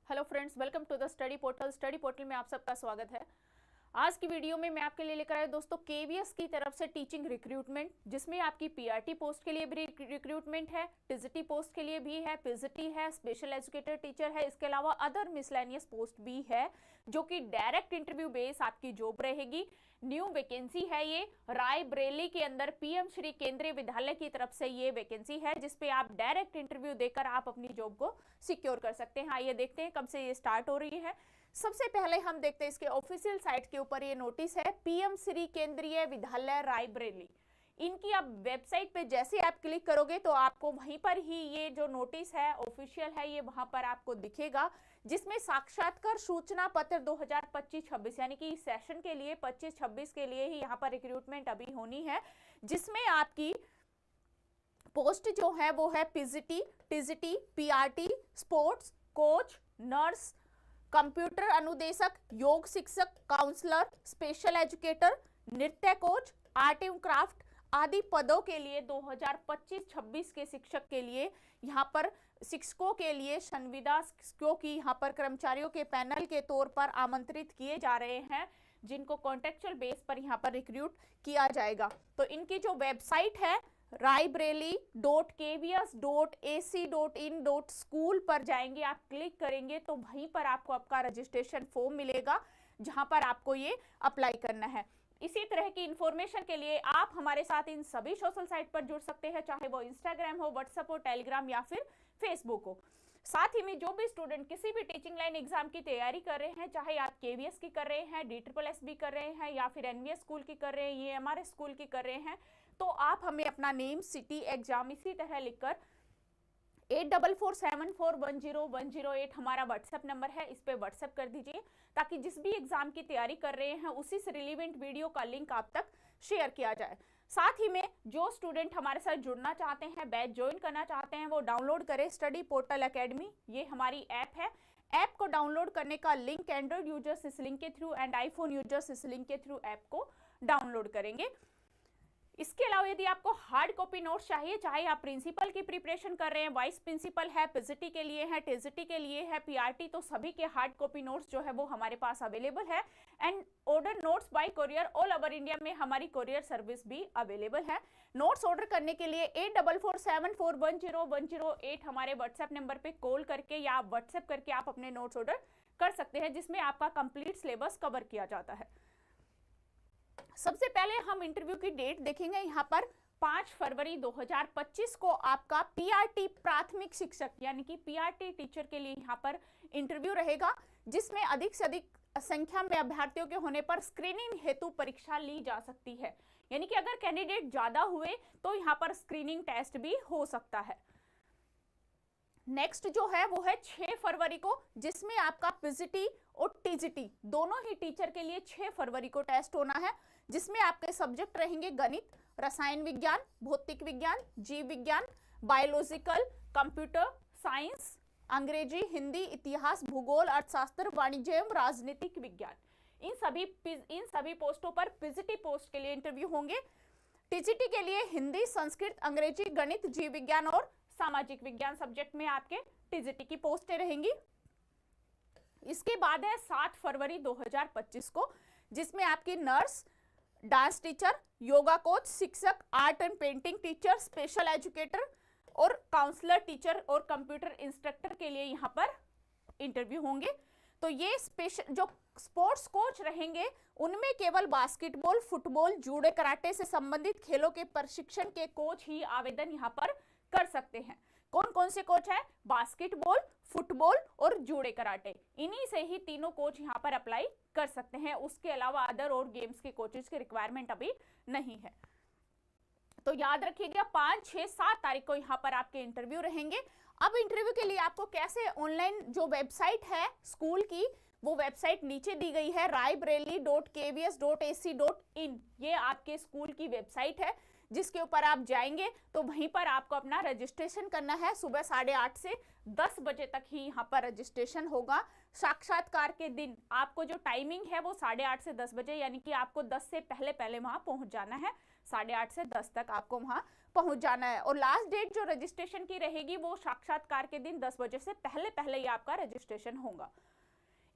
Hello friends, welcome to the study portal. Study portal में आप सबका स्वागत है। आज की वीडियो में मैं आपके लिए लेकर आया दोस्तों केवीएस की तरफ से टीचिंग रिक्रूटमेंट, जिसमें आपकी पीआरटी पोस्ट के लिए भी रिक्रूटमेंट है, टीजीटी पोस्ट के लिए भी है, पीजीटी है, स्पेशल एजुकेटर टीचर है, इसके अलावा अदर मिसलेनियस पोस्ट भी है जो कि डायरेक्ट इंटरव्यू बेस आपकी जॉब रहेगी। न्यू वैकेंसी है ये, रायबरेली के अंदर पीएम श्री केंद्रीय विद्यालय की तरफ से ये वैकेंसी है जिसपे आप डायरेक्ट इंटरव्यू देकर आप अपनी जॉब को सिक्योर कर सकते हैं। आइए देखते हैं कब से ये स्टार्ट हो रही है। सबसे पहले हम देखते हैं इसके ऑफिशियल साइट के ऊपर ये नोटिस है, पीएम श्री केंद्रीय विद्यालय रायबरेली। इनकी आप वेबसाइट पे जैसे आप क्लिक करोगे तो आपको वहीं पर ही ये जो नोटिस है ऑफिशियल है ये वहां पर आपको दिखेगा, जिसमें साक्षात्कार सूचना पत्र 2025-26 यानी कि इस सेशन के लिए 25-26 के लिए ही यहाँ पर रिक्रूटमेंट अभी होनी है, जिसमें आपकी पोस्ट जो है वो है PGT, TGT, PRT, sports coach, nurse, computer अनुदेशक, योग शिक्षक, काउंसलर, स्पेशल एजुकेटर, नृत्य कोच, आर्ट एंड क्राफ्ट आदि पदों के लिए 2025-26 के शिक्षक के लिए यहाँ पर शिक्षकों के लिए संविदा क्योंकि यहाँ पर कर्मचारियों के पैनल के तौर पर आमंत्रित किए जा रहे हैं, जिनको कॉन्ट्रेक्चुअल बेस पर यहाँ पर रिक्रूट किया जाएगा। तो इनकी जो वेबसाइट है raebareli.kvs.ac.in.school पर जाएंगे, आप क्लिक करेंगे तो वहीं पर आपको आपका रजिस्ट्रेशन फॉर्म मिलेगा जहां पर आपको ये अप्लाई करना है। इसी तरह की इंफॉर्मेशन के लिए आप हमारे साथ इन सभी सोशल साइट पर जुड़ सकते हैं, चाहे वो इंस्टाग्राम हो, व्हाट्सएप हो, टेलीग्राम या फिर फेसबुक हो। साथ ही में जो भी स्टूडेंट किसी भी टीचिंग लाइन एग्जाम की तैयारी कर रहे हैं, चाहे आप केवीएस की कर रहे हैं, DSSS कर रहे हैं या फिर एनवीएस स्कूल की कर रहे हैं, ईएमआरएस स्कूल की कर रहे हैं, तो आप हमें अपना नेम, सिटी, एग्जाम इसी तरह लिखकर 8447410108 हमारा व्हाट्सएप नंबर है, इस पे व्हाट्सएप कर दीजिए ताकि जिस भी एग्जाम की तैयारी कर रहे हैं उसी से रिलेवेंट वीडियो का लिंक आप तक शेयर किया जाए। साथ ही में जो स्टूडेंट हमारे साथ जुड़ना चाहते हैं, बैच ज्वाइन करना चाहते हैं, वो डाउनलोड करें स्टडी पोर्टल एकेडमी। ये हमारी ऐप है। ऐप को डाउनलोड करने का लिंक एंड्रॉइड यूजर्स इस लिंक के थ्रू एंड आईफोन यूजर्स इस लिंक के थ्रू ऐप को डाउनलोड करेंगे। इसके अलावा यदि आपको हार्ड कॉपी नोट्स चाहिए, चाहे आप प्रिंसिपल की प्रिपरेशन कर रहे हैं, वाइस प्रिंसिपल है, पीजीटी के लिए है, टीजीटी के लिए है, पीआरटी, तो सभी के हार्ड कॉपी नोट्स जो है वो हमारे पास अवेलेबल है। And order notes bye courier all over India में हमारी कोरियर सर्विस भी अवेलेबल है। नोट्स ऑर्डर करने के लिए 8447410108 हमारे व्हाट्सएप नंबर पे कॉल करके या व्हाट्सएप करके आप अपने नोट्स ऑर्डर कर सकते हैं, जिसमें आपका कंप्लीट सिलेबस कवर किया जाता है। सबसे पहले हम इंटरव्यू की डेट देखेंगे। यहाँ पर 5 फरवरी 2025 को आपका पीआरटी प्राथमिक शिक्षक यानी कि पीआरटी टीचर के लिए यहाँ पर इंटरव्यू रहेगा, जिसमें अधिक से अधिक संख्या में अभ्यर्थियों के होने पर स्क्रीनिंग हेतु परीक्षा ली जा सकती है। यानी कि अगर कैंडिडेट ज्यादा हुए तो यहाँ पर स्क्रीनिंग टेस्ट भी हो सकता है। नेक्स्ट जो है वो है 6 फरवरी को, जिसमें आपका पीजीटी और टीजीटी दोनों ही टीचर के लिए 6 फरवरी को टेस्ट होना है, जिसमें आपके सब्जेक्ट रहेंगे गणित, रसायन विज्ञान, भौतिक विज्ञान, जीव विज्ञान, बायोलॉजिकल, कंप्यूटर साइंस, अंग्रेजी, हिंदी, इतिहास, भूगोल, अर्थशास्त्र, वाणिज्य एवं राजनीतिक विज्ञान। इन सभी पोस्टों पर पीजीटी पोस्ट के लिए इंटरव्यू होंगे। टीजीटी के लिए हिंदी, संस्कृत, अंग्रेजी, गणित, जीव विज्ञान और सामाजिक विज्ञान सब्जेक्ट में आपके टीजीटी की पोस्टें रहेंगी। इसके बाद है 7 फरवरी 2025 को, जिसमें आपकी nurse, dance teacher, yoga coach, शिक्षक, art and painting teacher, special educator और काउंसलर टीचर और कंप्यूटर इंस्ट्रक्टर के लिए यहाँ पर इंटरव्यू होंगे। तो ये स्पेशल जो स्पोर्ट्स कोच रहेंगे उनमें केवल बास्केटबॉल, फुटबॉल, जूडो, कराटे से संबंधित खेलों के प्रशिक्षण के कोच ही आवेदन यहाँ पर कर सकते हैं। कौन कौन से कोच है? बास्केटबॉल, फुटबॉल और जूडो कराटे, इन्हीं से ही तीनों कोच यहाँ पर अप्लाई कर सकते हैं। उसके अलावा अदर और गेम्स के कोचेस की रिक्वायरमेंट अभी नहीं है। तो याद रखिएगा 5, 6, 7 तारीख को यहाँ पर आपके इंटरव्यू रहेंगे। अब इंटरव्यू के लिए आपको कैसे ऑनलाइन जो वेबसाइट है स्कूल की, वो वेबसाइट नीचे दी गई है, raebareli.kvs.ac.in, ये आपके स्कूल की वेबसाइट है, जिसके ऊपर आप जाएंगे तो वहीं पर आपको अपना रजिस्ट्रेशन करना है। सुबह 8:30 से 10 बजे तक ही यहाँ पर रजिस्ट्रेशन होगा। साक्षात्कार के दिन आपको जो टाइमिंग है वो 8:30 से 10 बजे, यानी कि आपको 10 से पहले वहां पहुंच जाना है। 8:30 से 10 तक आपको वहां पहुंच जाना है। और लास्ट डेट जो रजिस्ट्रेशन की रहेगी वो साक्षात्कार के दिन 10 बजे से पहले पहले ही आपका रजिस्ट्रेशन होगा।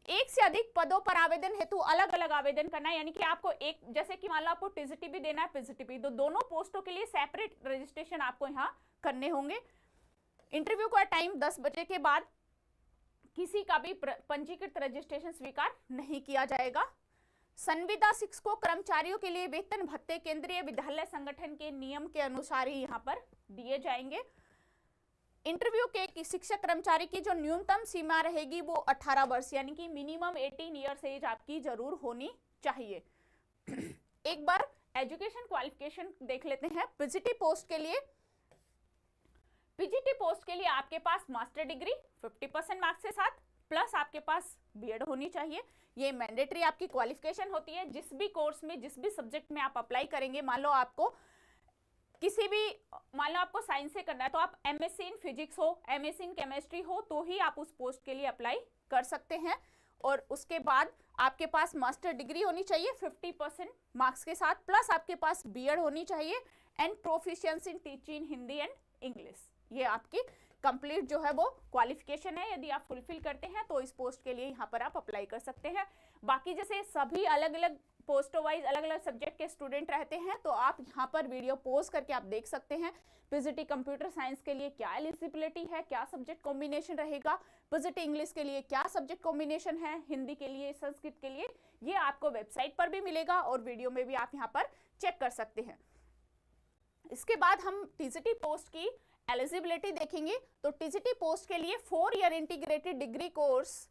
एक से अधिक पदों पर आवेदन हेतु अलग अलग आवेदन करना है, यानी कि आपको एक, जैसे कि मान लो आपको टीजीटी भी देना है, पीजीटी भी, तो दोनों पोस्टों के लिए सेपरेट रजिस्ट्रेशन आपको यहाँ करने होंगे। इंटरव्यू का टाइम 10 बजे के बाद किसी का भी पंजीकृत रजिस्ट्रेशन स्वीकार नहीं किया जाएगा। संविदा शिक्षकों कर्मचारियों के लिए वेतन भत्ते केंद्रीय विद्यालय संगठन के नियम के अनुसार ही यहाँ पर दिए जाएंगे। इंटरव्यू के शिक्षक कर्मचारी की जो न्यूनतम सीमा रहेगी वो 18 वर्ष, यानी कि मिनिमम 18 ईयर्स एज आपकी जरूर होनी चाहिए। एक बार एजुकेशन क्वालिफिकेशन देख लेते हैं। पीजीटी पोस्ट के लिए आपके पास मास्टर डिग्री 50% मार्क्स के साथ प्लस आपके पास बीएड होनी चाहिए। ये मैंडेटरी आपकी क्वालिफिकेशन होती है। जिस भी कोर्स में, जिस भी सब्जेक्ट में आप अप्लाई करेंगे, मान लो आपको साइंस से करना है तो आप एमएससी इन फिजिक्स हो, एमएससी इन केमिस्ट्री हो, तो ही आप उस पोस्ट के लिए अप्लाई कर सकते हैं। और उसके बाद आपके पास मास्टर डिग्री होनी चाहिए 50% मार्क्स के साथ प्लस आपके पास बीएड होनी चाहिए and proficiency in teaching Hindi and English. ये आपकी कंप्लीट जो है वो क्वालिफिकेशन है। यदि आप फुलफिल करते हैं तो इस पोस्ट के लिए यहाँ पर आप अप्लाई कर सकते हैं। बाकी जैसे सभी अलग अलग पोस्टों वाइज अलग अलग सब्जेक्ट के स्टूडेंट रहते हैं तो आप यहाँ पर वीडियो पॉज करके आप देख सकते हैं पीजीटी कंप्यूटर साइंस के लिए क्या एलिजिबिलिटी है, क्या सब्जेक्ट कॉम्बिनेशन रहेगा, पीजीटी इंग्लिश के लिए क्या सब्जेक्ट कॉम्बिनेशन है, हिंदी के लिए, संस्कृत के लिए, ये आपको वेबसाइट पर भी मिलेगा और वीडियो में भी आप यहाँ पर चेक कर सकते हैं। इसके बाद हम टीजीटी पोस्ट की एलिजिबिलिटी देखेंगे। तो टीजीटी पोस्ट के लिए 4 year integrated degree course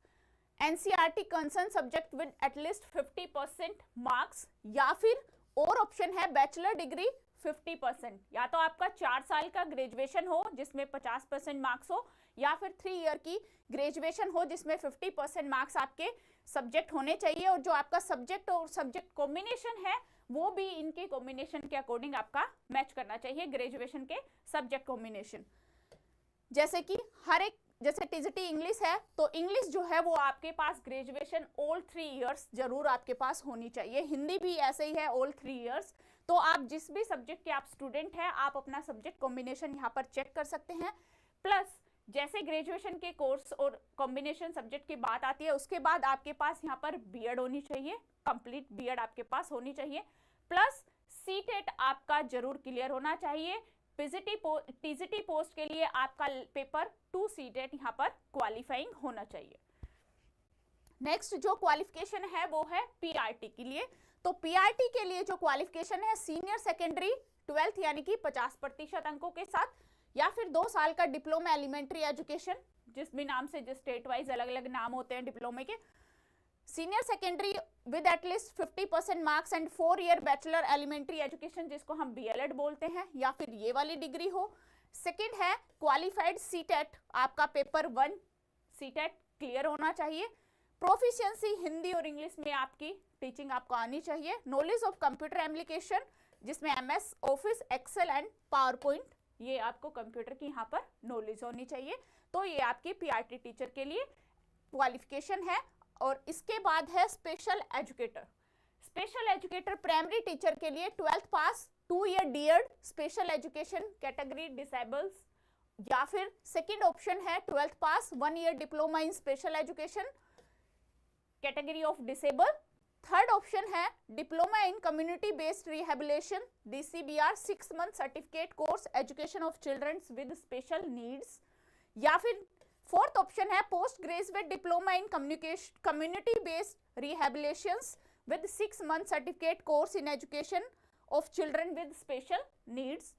NCERT concern subject with at least 50% marks, या फिर और ऑप्शन है बैचलर डिग्री 50%, या तो आपका 4 साल का ग्रेजुएशन हो जिसमें 50% मार्क्स हो, या फिर 3 ईयर की ग्रेजुएशन हो जिसमें 50% मार्क्स आपके सब्जेक्ट होने चाहिए। और जो आपका सब्जेक्ट और सब्जेक्ट कॉम्बिनेशन है वो भी इनके कॉम्बिनेशन के अकॉर्डिंग आपका मैच करना चाहिए, ग्रेजुएशन के सब्जेक्ट कॉम्बिनेशन। जैसे कि हर एक, जैसे टीजीटी इंग्लिश है तो इंग्लिश जो है वो आपके पास ग्रेजुएशन ऑल 3 इयर्स जरूर आपके पास होनी चाहिए। हिंदी भी ऐसे ही है ऑल 3 इयर्स। तो आप जिस भी सब्जेक्ट के आप स्टूडेंट हैं आप अपना सब्जेक्ट कॉम्बिनेशन यहाँ पर चेक कर सकते हैं। प्लस जैसे ग्रेजुएशन के कोर्स और कॉम्बिनेशन सब्जेक्ट की बात आती है उसके बाद आपके पास यहाँ पर बीएड होनी चाहिए, कंप्लीट बीएड आपके पास होनी चाहिए, प्लस सीटेट आपका जरूर क्लियर होना चाहिए। टीजीटी पोस्ट के लिए आपका पेपर 2 सीटेट यहाँ पर क्वालिफाइंग होना चाहिए। नेक्स्ट जो क्वालिफिकेशन है वो है पीआरटी के लिए। तो पीआरटी के लिए जो क्वालिफिकेशन है सीनियर सेकेंडरी 12th यानी कि 50% अंकों के साथ, या फिर 2 साल का डिप्लोमा एलिमेंट्री एजुकेशन, जिस भी नाम से, जिस स्टेट वाइज अलग अलग नाम होते हैं डिप्लोमे के, senior secondary with at least 50% marks and 4 year bachelor elementary education जिसको हम बीएलएड बोलते हैं, या फिर ये वाली डिग्री हो। सेकंड है क्वालिफाइड सीटेट, आपका पेपर 1 सीटेट क्लियर होना चाहिए। प्रोफिशिएंसी हिंदी और इंग्लिश में आपकी टीचिंग आपको आनी चाहिए। नॉलेज ऑफ कंप्यूटर एप्लीकेशन जिसमें MS office, Excel and power point, ये आपको कंप्यूटर की यहाँ पर नॉलेज होनी चाहिए। तो ये आपकी पीआरटी टीचर के लिए क्वालिफिकेशन है। और इसके बाद है special educator. Special educator primary teacher के लिए 12th pass, 2 year DEd, special education category disables, या फिर सेकंड ऑप्शन है 12th pass, 1 year diploma in special education category of disable. Third option है diploma in community based rehabilitation DCBR 6 month certificate course education of children with special needs, या फिर fourth option है post graduate diploma in community based rehabilitation with 6 month certificate course in education of children with special needs.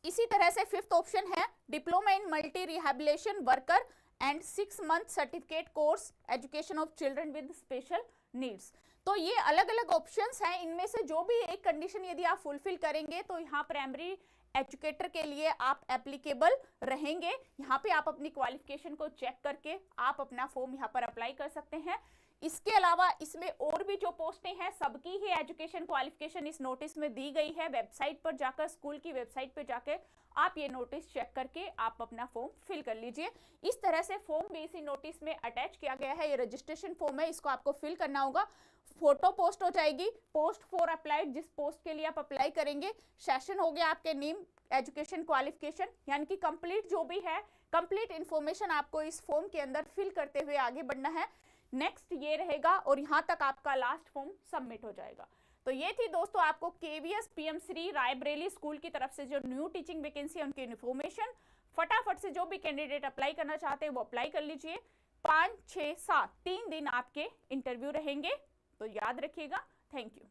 इसी तरह से fifth option है diploma in multi rehabilitation worker and 6 month certificate course education of children with special needs. तो ये अलग अलग options हैं, इनमें से जो भी एक कंडीशन यदि आप फुलफिल करेंगे तो यहाँ प्राइमरी एजुकेटर के लिए आप एप्लीकेबल रहेंगे। यहाँ पे आप अपनी क्वालिफिकेशन को चेक करके आप अपना फॉर्म यहाँ पर अप्लाई कर सकते हैं। इसके अलावा इसमें और भी जो पोस्टें हैं सबकी ही एजुकेशन क्वालिफिकेशन इस नोटिस में दी गई है। वेबसाइट पर जाकर, स्कूल की वेबसाइट पर जाकर आप ये नोटिस चेक करके आप अपना फॉर्म फिल कर लीजिए। इस तरह से फॉर्म भी इसी नोटिस में अटैच किया गया है। ये रजिस्ट्रेशन फॉर्म है, इसको आपको फिल करना होगा। फोटो पोस्ट हो जाएगी, पोस्ट फॉर अप्लाइड, जिस पोस्ट के लिए आप अप्लाई करेंगे। सेशन हो गया आपके नेम, एजुकेशन क्वालिफिकेशन, यानी कि कंप्लीट जो भी है, कंप्लीट इंफॉर्मेशन आपको इस फॉर्म के अंदर फिल करते हुए आगे बढ़ना है। नेक्स्ट ये रहेगा और यहां तक आपका लास्ट फॉर्म सबमिट हो जाएगा। तो ये थी दोस्तों आपको KVS PM Shri Raebareli school की तरफ से जो न्यू टीचिंग वैकेंसी है उनकी इन्फॉर्मेशन। फटाफट से जो भी कैंडिडेट अप्लाई करना चाहते हैं वो अप्लाई कर लीजिए। 5, 6, 7 3 दिन आपके इंटरव्यू रहेंगे, तो याद रखिएगा। Thank you.